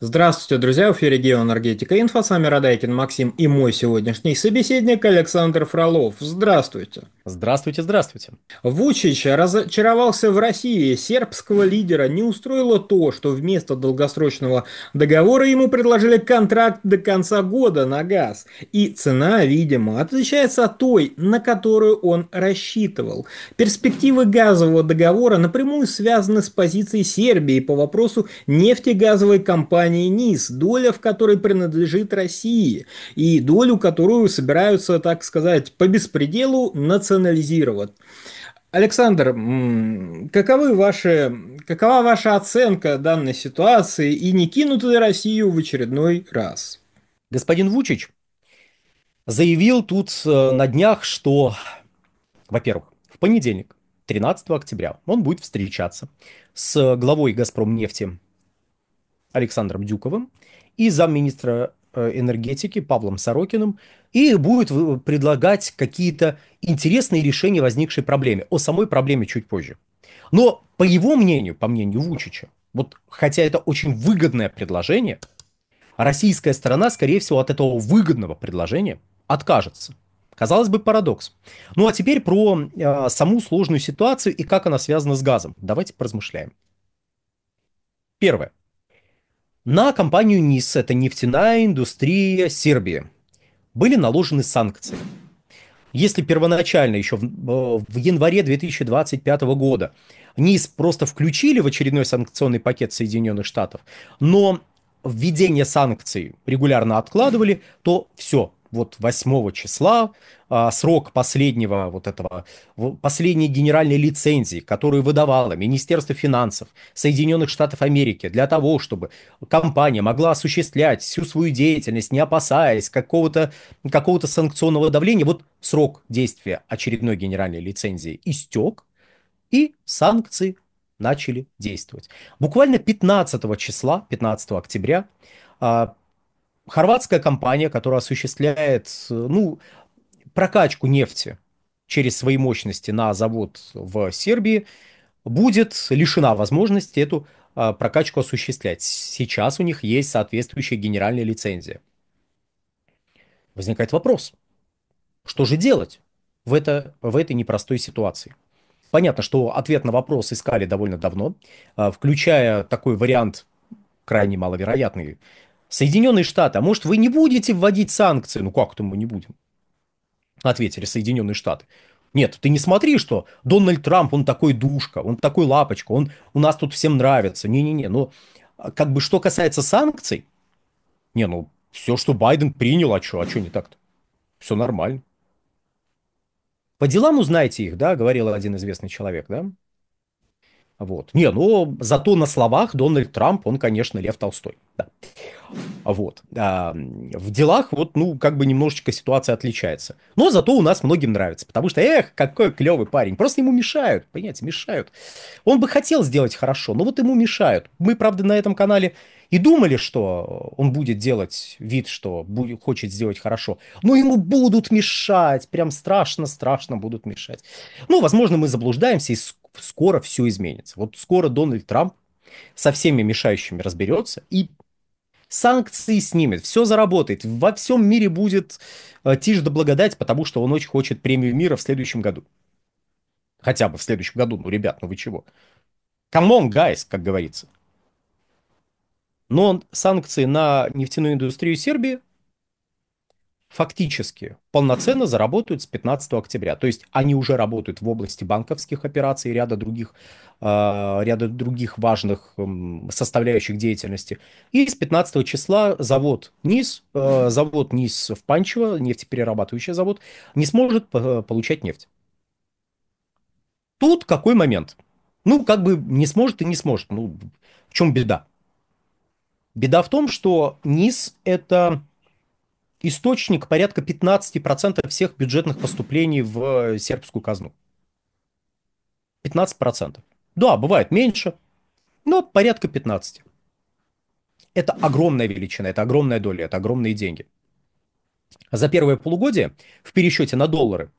Здравствуйте, друзья! В эфире Геоэнергетика Инфо. С вами Радайкин Максим и мой сегодняшний собеседник Александр Фролов. Здравствуйте! Здравствуйте, здравствуйте. Вучич разочаровался в России. Сербского лидера не устроило то, что вместо долгосрочного договора ему предложили контракт до конца года на газ. И цена, видимо, отличается от той, на которую он рассчитывал. Перспективы газового договора напрямую связаны с позицией Сербии по вопросу нефтегазовой компании НИС, доля в которой принадлежит России, и долю, которую собираются, так сказать, по беспределу национализировать. Александр, какова ваша оценка данной ситуации и не кинут ли Россию в очередной раз? Господин Вучич заявил тут на днях, что, во-первых, в понедельник, 13 октября, он будет встречаться с главой «Газпромнефти» Александром Дюковым и замминистра энергетики Павлом Сорокиным и будет предлагать какие-то интересные решения возникшей проблеме. О самой проблеме чуть позже. Но по его мнению, по мнению Вучича, вот хотя это очень выгодное предложение, российская сторона, скорее всего, от этого выгодного предложения откажется. Казалось бы, парадокс. Ну а теперь про саму сложную ситуацию и как она связана с газом. Давайте поразмышляем. Первое. На компанию НИС, это нефтяная индустрия Сербии, были наложены санкции. Если первоначально, еще в январе 2025 года, НИС просто включили в очередной санкционный пакет Соединенных Штатов, но введение санкций регулярно откладывали, то все, вот 8 числа срок последнего вот этого, последней генеральной лицензии, которую выдавало Министерство финансов Соединенных Штатов Америки для того, чтобы компания могла осуществлять всю свою деятельность, не опасаясь какого-то санкционного давления, вот срок действия очередной генеральной лицензии истек, и санкции начали действовать. Буквально 15 числа, 15 октября, а, хорватская компания, которая осуществляет, ну, прокачку нефти через свои мощности на завод в Сербии, будет лишена возможности эту прокачку осуществлять. Сейчас у них есть соответствующая генеральная лицензия. Возникает вопрос, что же делать в этой непростой ситуации? Понятно, что ответ на вопрос искали довольно давно, включая такой вариант крайне маловероятный. Соединенные Штаты, а может вы не будете вводить санкции? Ну как это мы не будем? Ответили Соединенные Штаты. Нет, ты не смотри, что Дональд Трамп, он такой душка, он такой лапочка, он у нас тут всем нравится. Не-не-не, но как бы что касается санкций, не, ну все, что Байден принял, а что не так-то? Все нормально. По делам узнаете их, да, говорил один известный человек, да? Вот. Не, ну зато на словах Дональд Трамп, он, конечно, Лев Толстой. Да. Вот. В делах вот, ну, как бы немножечко ситуация отличается. Но зато у нас многим нравится, потому что, эх, какой клевый парень. Просто ему мешают, понимаете, мешают. Он бы хотел сделать хорошо, но вот ему мешают. Мы, правда, на этом канале и думали, что он будет делать вид, что хочет сделать хорошо. Но ему будут мешать, прям страшно-страшно будут мешать. Ну, возможно, мы заблуждаемся, и скоро все изменится. Вот скоро Дональд Трамп со всеми мешающими разберется и санкции снимет, все заработает, во всем мире будет тишь да благодать, потому что он очень хочет премию мира в следующем году. Хотя бы в следующем году, ну, ребят, ну вы чего? Come on, guys, как говорится. Но санкции на нефтяную индустрию Сербии фактически полноценно заработают с 15 октября. То есть они уже работают в области банковских операций и ряда других важных составляющих деятельности. И с 15 числа завод НИС в Панчево, нефтеперерабатывающий завод, не сможет получать нефть. Тут какой момент? Ну, как бы не сможет и не сможет. Ну, в чем беда? Беда в том, что НИС это источник порядка 15% всех бюджетных поступлений в сербскую казну. 15%. Да, бывает меньше, но порядка 15%. Это огромная величина, это огромная доля, это огромные деньги. За первое полугодие в пересчете на доллары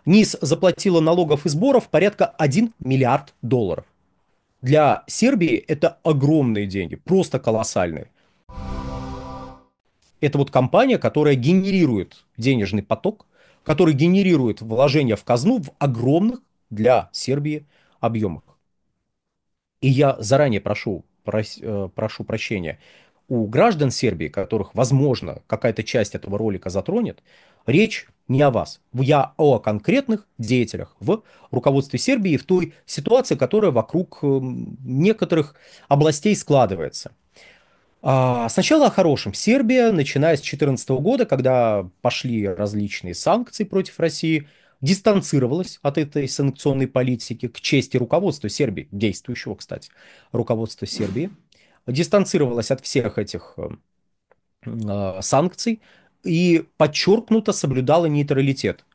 НИС заплатила налогов и сборов порядка 1 миллиард долларов. Для Сербии это огромные деньги, просто колоссальные. Это вот компания, которая генерирует денежный поток, который генерирует вложения в казну в огромных для Сербии объемах. И я заранее прошу прощения у граждан Сербии, которых, возможно, какая-то часть этого ролика затронет, речь не о вас. Я о конкретных деятелях в руководстве Сербии и в той ситуации, которая вокруг некоторых областей складывается. Сначала о хорошем. Сербия, начиная с 2014 года, когда пошли различные санкции против России, дистанцировалась от этой санкционной политики к чести руководства Сербии, действующего, кстати, руководства Сербии, дистанцировалась от всех этих санкций и подчеркнуто соблюдала нейтралитет,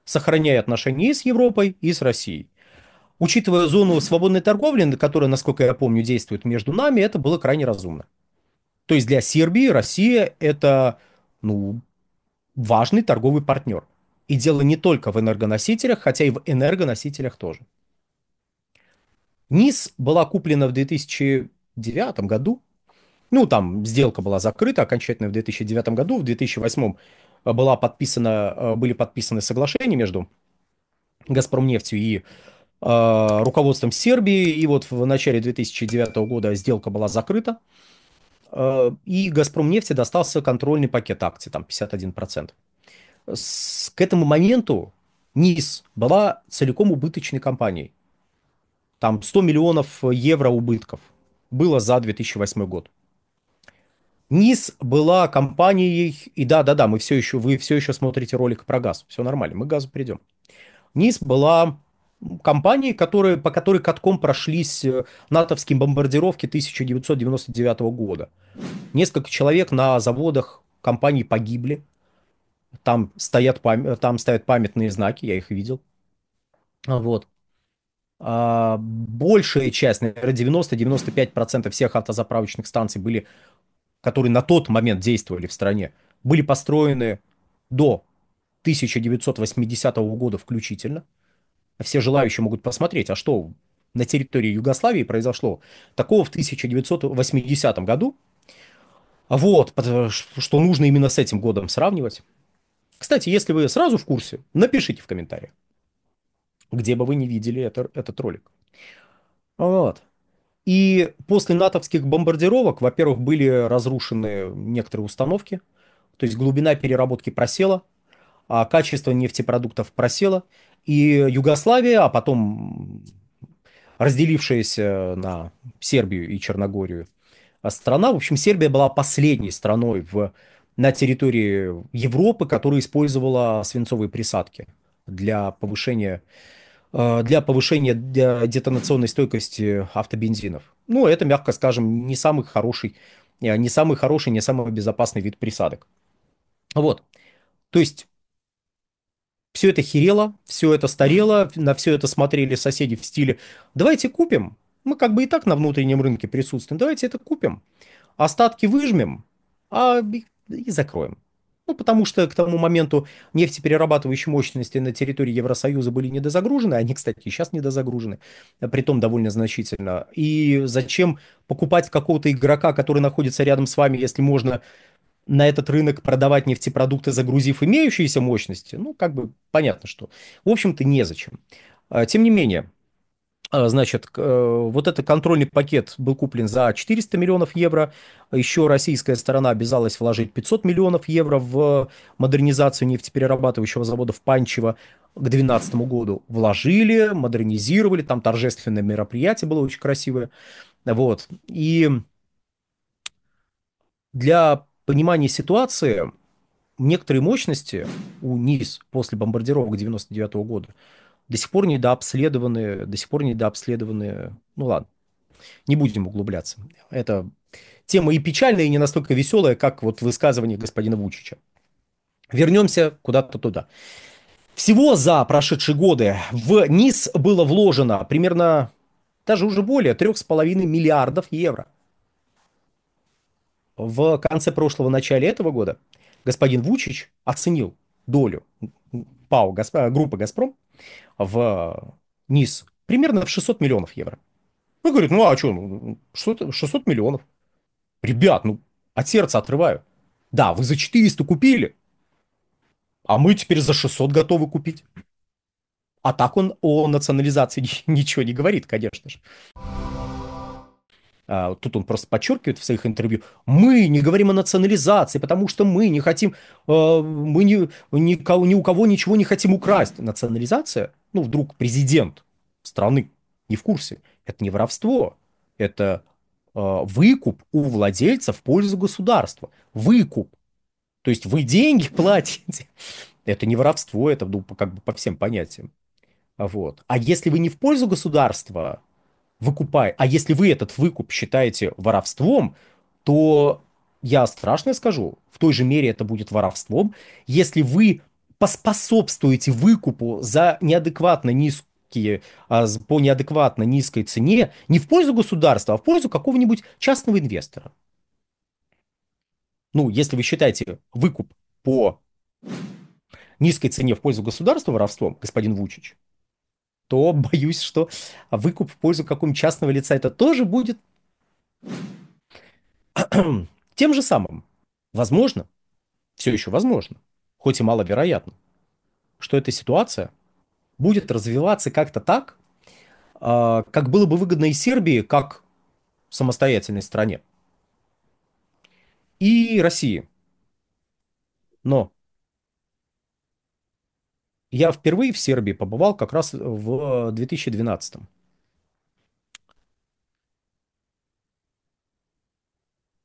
сохраняя отношения и с Европой, и с Россией. Учитывая зону свободной торговли, которая, насколько я помню, действует между нами, это было крайне разумно. То есть для Сербии Россия это, ну, важный торговый партнер. И дело не только в энергоносителях, хотя и в энергоносителях тоже. НИС была куплена в 2009 году. Ну, там сделка была закрыта окончательно в 2009 году. В 2008 были подписаны соглашения между «Газпромнефтью» и руководством Сербии. И вот в начале 2009 года сделка была закрыта. И «Газпромнефти» достался контрольный пакет акций, там 51%. К этому моменту НИС была целиком убыточной компанией. Там 100 миллионов евро убытков было за 2008 год. НИС была компанией, и да-да-да, вы все еще смотрите ролик про газ, все нормально, мы к газу придем. НИС была компанией, по которой катком прошлись натовские бомбардировки 1999 года. Несколько человек на заводах компании погибли, там стоят памятные знаки, я их видел. Вот. Большая часть, наверное, 90-95% всех автозаправочных станций которые на тот момент действовали в стране, были построены до 1980 года включительно. Все желающие могут посмотреть, а что на территории Югославии произошло такого в 1980 году. Вот, что нужно именно с этим годом сравнивать. Кстати, если вы сразу в курсе, напишите в комментариях, где бы вы не видели этот ролик. Вот. И после натовских бомбардировок, во-первых, были разрушены некоторые установки, то есть глубина переработки просела, а качество нефтепродуктов просело, и Югославия, а потом разделившаяся на Сербию и Черногорию страна, в общем, Сербия была последней страной на территории Европы, которая использовала свинцовые присадки для повышения детонационной стойкости автобензинов. Ну, это, мягко скажем, не самый безопасный вид присадок. Вот. То есть все это херело, все это старело, на все это смотрели соседи в стиле «давайте купим, мы как бы и так на внутреннем рынке присутствуем, давайте это купим, остатки выжмем, и закроем». Ну, потому что к тому моменту нефтеперерабатывающие мощности на территории Евросоюза были недозагружены, они, кстати, и сейчас недозагружены, притом довольно значительно. И зачем покупать какого-то игрока, который находится рядом с вами, если можно на этот рынок продавать нефтепродукты, загрузив имеющиеся мощности? Ну, как бы понятно, что, в общем-то, незачем. Тем не менее, значит, вот этот контрольный пакет был куплен за 400 миллионов евро. Еще российская сторона обязалась вложить 500 миллионов евро в модернизацию нефтеперерабатывающего завода в Панчево к 2012 году. Вложили, модернизировали, там торжественное мероприятие было очень красивое. Вот. И для понимания ситуации некоторые мощности у НИС после бомбардировок 99 года до сих пор недообследованы. Ну ладно, не будем углубляться. Это тема и печальная, и не настолько веселая, как вот высказывание господина Вучича. Вернемся куда-то туда. Всего за прошедшие годы в НИС было вложено примерно даже уже более 3,5 миллиардов евро. В конце прошлого, начале этого года господин Вучич оценил долю группы «Газпром» в НИС примерно в 600 миллионов евро. Он говорит, ну а что, 600 миллионов. Ребят, ну От сердца отрываю. Да, вы за 400 купили, а мы теперь за 600 готовы купить. А так он о национализации ничего не говорит, конечно же. Тут он просто подчеркивает в своих интервью, мы не говорим о национализации, потому что мы не хотим, мы ни у кого ничего не хотим украсть. Национализация, ну, вдруг президент страны не в курсе, это не воровство, это выкуп у владельца в пользу государства. Выкуп. То есть вы деньги платите. Это не воровство, это ну, как бы по всем понятиям. Вот. А если вы не в пользу государства, а если вы этот выкуп считаете воровством, то я страшно скажу, в той же мере это будет воровством, если вы поспособствуете выкупу за неадекватно низкие, по неадекватно низкой цене не в пользу государства, а в пользу какого-нибудь частного инвестора. Ну, если вы считаете выкуп по низкой цене в пользу государства воровством, господин Вучич, то боюсь, что выкуп в пользу какого-нибудь частного лица это тоже будет тем же самым. Возможно, все еще возможно, хоть и маловероятно, что эта ситуация будет развиваться как-то так, как было бы выгодно и Сербии, как самостоятельной стране, и России. Но я впервые в Сербии побывал как раз в 2012.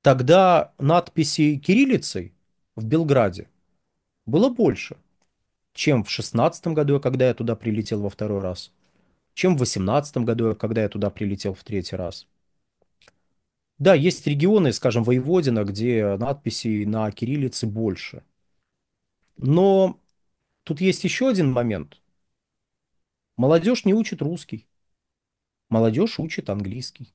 Тогда надписей кириллицей в Белграде было больше, чем в 16 году, когда я туда прилетел во второй раз, чем в 18 году, когда я туда прилетел в третий раз. Да, есть регионы, скажем, Воеводина, где надписей на кириллице больше. Но тут есть еще один момент. Молодежь не учит русский, молодежь учит английский.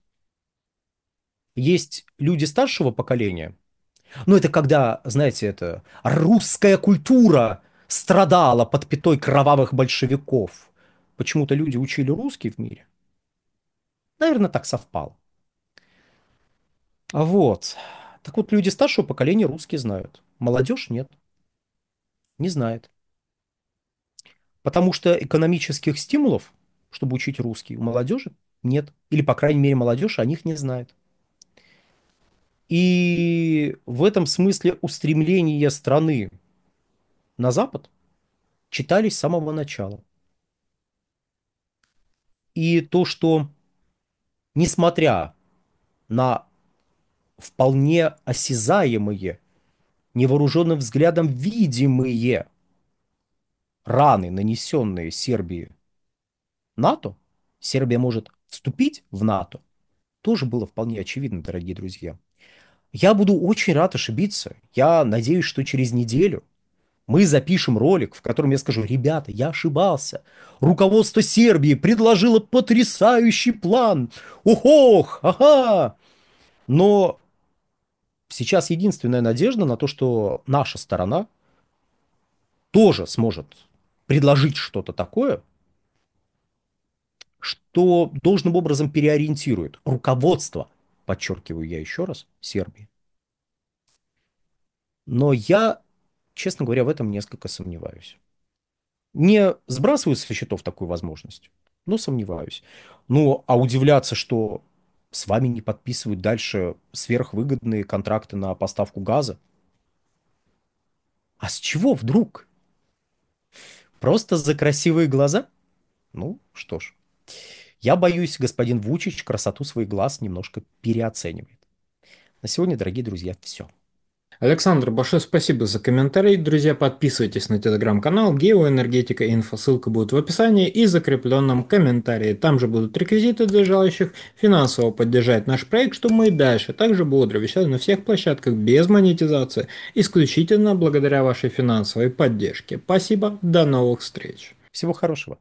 Есть люди старшего поколения, ну это когда, знаете, это русская культура страдала под пятой кровавых большевиков. Почему-то люди учили русский в мире. Наверное, так совпало. Вот. Так вот, люди старшего поколения русский знают. Молодежь нет, не знает. Потому что экономических стимулов, чтобы учить русский, у молодежи нет. Или, по крайней мере, молодежь о них не знает. И в этом смысле устремления страны на Запад читались с самого начала. И то, что, несмотря на вполне осязаемые, невооруженным взглядом видимые раны, нанесенные Сербии НАТО, Сербия может вступить в НАТО, тоже было вполне очевидно, дорогие друзья. Я буду очень рад ошибиться. Я надеюсь, что через неделю мы запишем ролик, в котором я скажу, ребята, я ошибался. Руководство Сербии предложило потрясающий план. Ох, ага. Но сейчас единственная надежда на то, что наша сторона тоже сможет предложить что-то такое, что должным образом переориентирует руководство, подчеркиваю я еще раз, Сербии. Но я, честно говоря, в этом несколько сомневаюсь. Не сбрасываю со счетов такую возможность, но сомневаюсь. Ну, а удивляться, что с вами не подписывают дальше сверхвыгодные контракты на поставку газа? А с чего вдруг? Просто за красивые глаза? Ну, что ж. Я боюсь, господин Вучич красоту своих глаз немножко переоценивает. На сегодня, дорогие друзья, все. Александр, большое спасибо за комментарий. Друзья, подписывайтесь на телеграм-канал Геоэнергетика Инфо. Ссылка будет в описании и закрепленном комментарии. Там же будут реквизиты для желающих финансово поддержать наш проект, чтобы мы и дальше также бодро вещали на всех площадках без монетизации, исключительно благодаря вашей финансовой поддержке. Спасибо, до новых встреч. Всего хорошего.